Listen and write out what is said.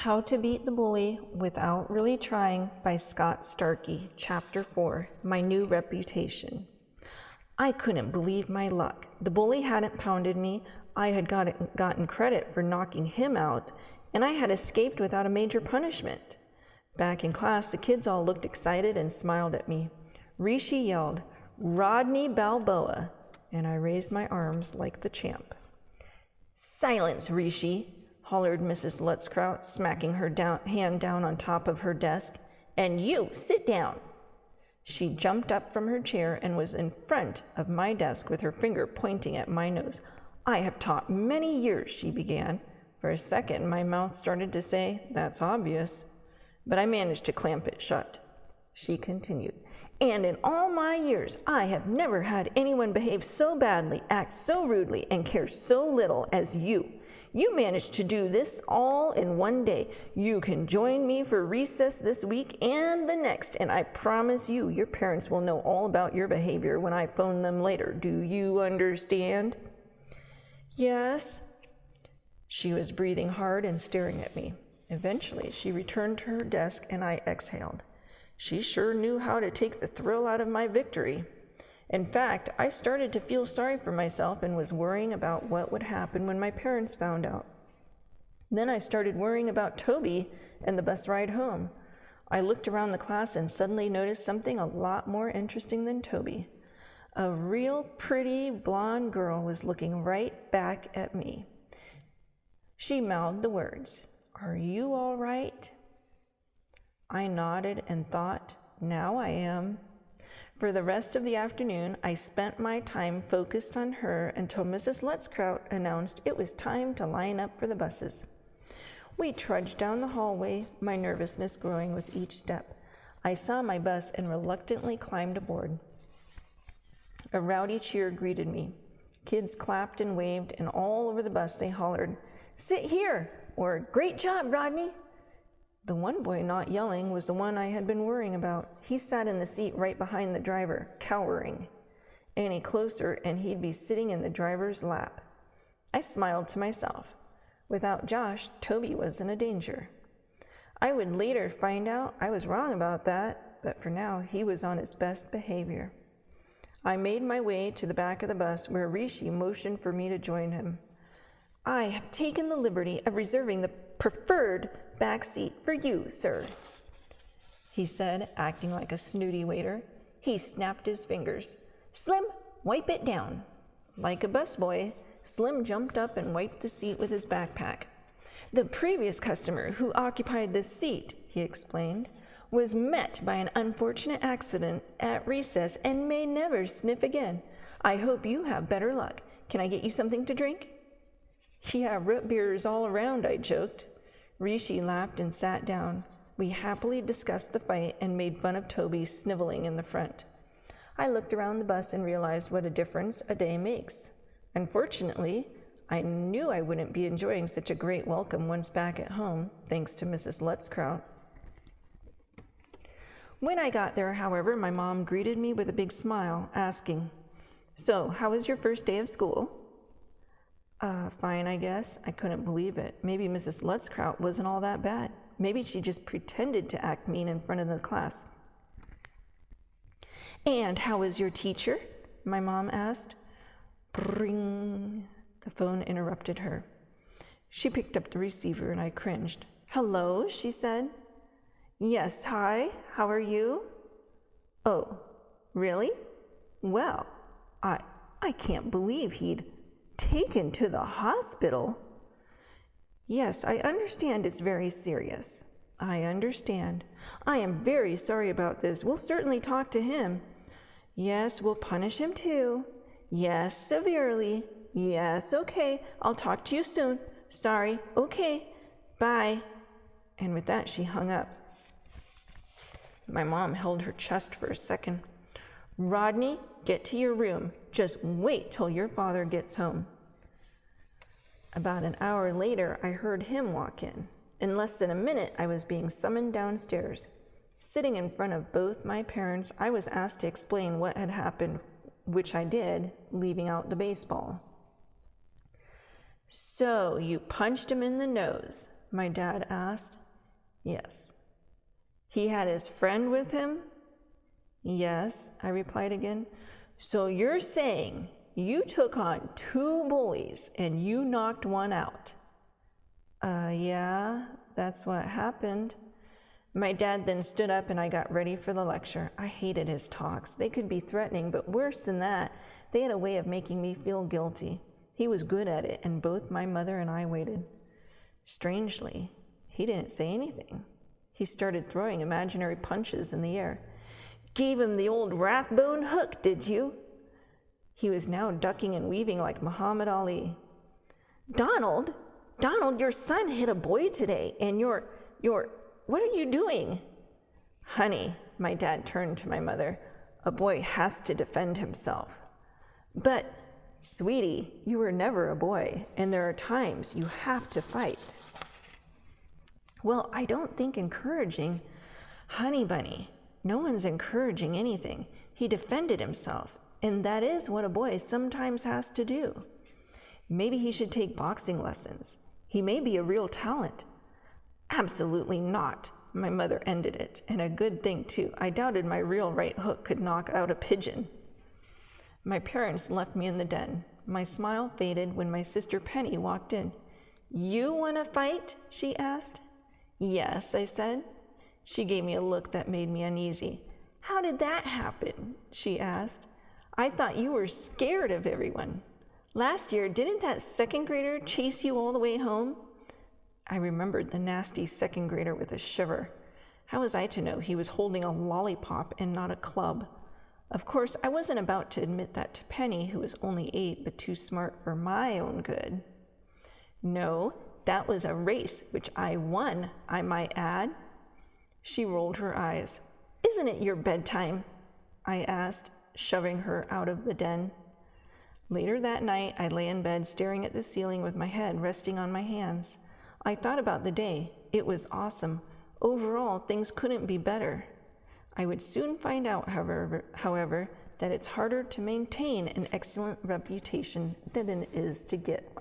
How to Beat the Bully Without Really Trying by Scott Starkey, Chapter 4, My New Reputation. I couldn't believe my luck. The bully hadn't pounded me, I had gotten credit for knocking him out, and I had escaped without a major punishment. Back in class, the kids all looked excited and smiled at me. Rishi yelled, "Rodney Balboa," and I raised my arms like the champ. "Silence, Rishi," hollered Mrs. Lutzkraut, smacking her hand down on top of her desk. "And you, sit down." She jumped up from her chair and was in front of my desk with her finger pointing at my nose. "I have taught many years," she began. For a second, my mouth started to say, "That's obvious," but I managed to clamp it shut. She continued, "And in all my years, I have never had anyone behave so badly, act so rudely, and care so little as you. You managed to do this all in one day. You can join me for recess this week and the next, and I promise you, your parents will know all about your behavior when I phone them later. Do you understand?" "Yes." She was breathing hard and staring at me. Eventually, she returned to her desk and I exhaled. She sure knew how to take the thrill out of my victory. In fact, I started to feel sorry for myself and was worrying about what would happen when my parents found out. Then I started worrying about Toby and the bus ride home. I looked around the class and suddenly noticed something a lot more interesting than Toby. A real pretty blonde girl was looking right back at me. She mouthed the words, "Are you all right?" I nodded and thought, now I am. For the rest of the afternoon, I spent my time focused on her until Mrs. Lutzkraut announced it was time to line up for the buses. We trudged down the hallway, my nervousness growing with each step. I saw my bus and reluctantly climbed aboard. A rowdy cheer greeted me. Kids clapped and waved, and all over the bus they hollered, "Sit here," or "Great job, Rodney." The one boy not yelling was the one I had been worrying about. He sat in the seat right behind the driver, cowering. Any closer and he'd be sitting in the driver's lap. I smiled to myself. Without Josh, Toby wasn't a danger. I would later find out I was wrong about that, but for now he was on his best behavior. I made my way to the back of the bus where Rishi motioned for me to join him. "I have taken the liberty of reserving the preferred back seat for you, sir," he said, acting like a snooty waiter. He snapped his fingers. "Slim, wipe it down." Like a busboy, Slim jumped up and wiped the seat with his backpack. "The previous customer who occupied this seat," he explained, "was met by an unfortunate accident at recess and may never sniff again. I hope you have better luck. Can I get you something to drink?" "Yeah, root beers all around," I joked. Rishi laughed and sat down. We happily discussed the fight and made fun of Toby sniveling in the front. I looked around the bus and realized what a difference a day makes. Unfortunately, I knew I wouldn't be enjoying such a great welcome once back at home, thanks to Mrs. Lutzkraut. When I got there, however, my mom greeted me with a big smile, asking, "So, how was your first day of school?" Fine, I guess. I couldn't believe it. Maybe Mrs. Lutzkraut wasn't all that bad. Maybe she just pretended to act mean in front of the class. "And how was your teacher?" my mom asked. Bring. The phone interrupted her. She picked up the receiver and I cringed. "Hello," she said. "Yes, hi, how are you?" "Oh, really? Well, I can't believe he'd taken to the hospital." "Yes, I understand it's very serious." "I understand. I am very sorry about this. We'll certainly talk to him." "Yes, we'll punish him too." "Yes, severely." "Yes, okay. I'll talk to you soon. Sorry. Okay. Bye." And with that, she hung up. My mom held her chest for a second. "Rodney, get to your room. Just wait till your father gets home." About an hour later, I heard him walk in. In less than a minute, I was being summoned downstairs. Sitting in front of both my parents, I was asked to explain what had happened, which I did, leaving out the baseball. "So you punched him in the nose," my dad asked. Yes. He had his friend with him? Yes, I replied again. So you're saying you took on 2 bullies and you knocked one out? Yeah, that's what happened. My dad then stood up and I got ready for the lecture. I hated his talks. They could be threatening, but worse than that, they had a way of making me feel guilty. He was good at it, and both my mother and I waited. Strangely, he didn't say anything. He started throwing imaginary punches in the air. Gave him the old Rathbone hook, did you? He was now ducking and weaving like Muhammad Ali. Donald, your son hit a boy today, and what are you doing? Honey, my dad turned to my mother, a boy has to defend himself. But, sweetie, you were never a boy, and there are times you have to fight. Well, I don't think encouraging. Honey bunny, no one's encouraging anything. He defended himself, and that is what a boy sometimes has to do. Maybe he should take boxing lessons. He may be a real talent. Absolutely not, my mother ended it, and a good thing too. I doubted my real right hook could knock out a pigeon. My parents left me in the den. My smile faded when my sister Penny walked in. You want to fight? She asked. Yes, I said. She gave me a look that made me uneasy. How did that happen? She asked. I thought you were scared of everyone. Last year, didn't that 2nd grader chase you all the way home? I remembered the nasty 2nd grader with a shiver. How was I to know he was holding a lollipop and not a club? Of course, I wasn't about to admit that to Penny, who was only 8 but too smart for my own good. No, that was a race, which I won, I might add. She rolled her eyes. Isn't it your bedtime? I asked, shoving her out of the den. Later that night, I lay in bed staring at the ceiling with my head resting on my hands. I thought about the day. It was awesome. Overall, things couldn't be better. I would soon find out, however, that it's harder to maintain an excellent reputation than it is to get one.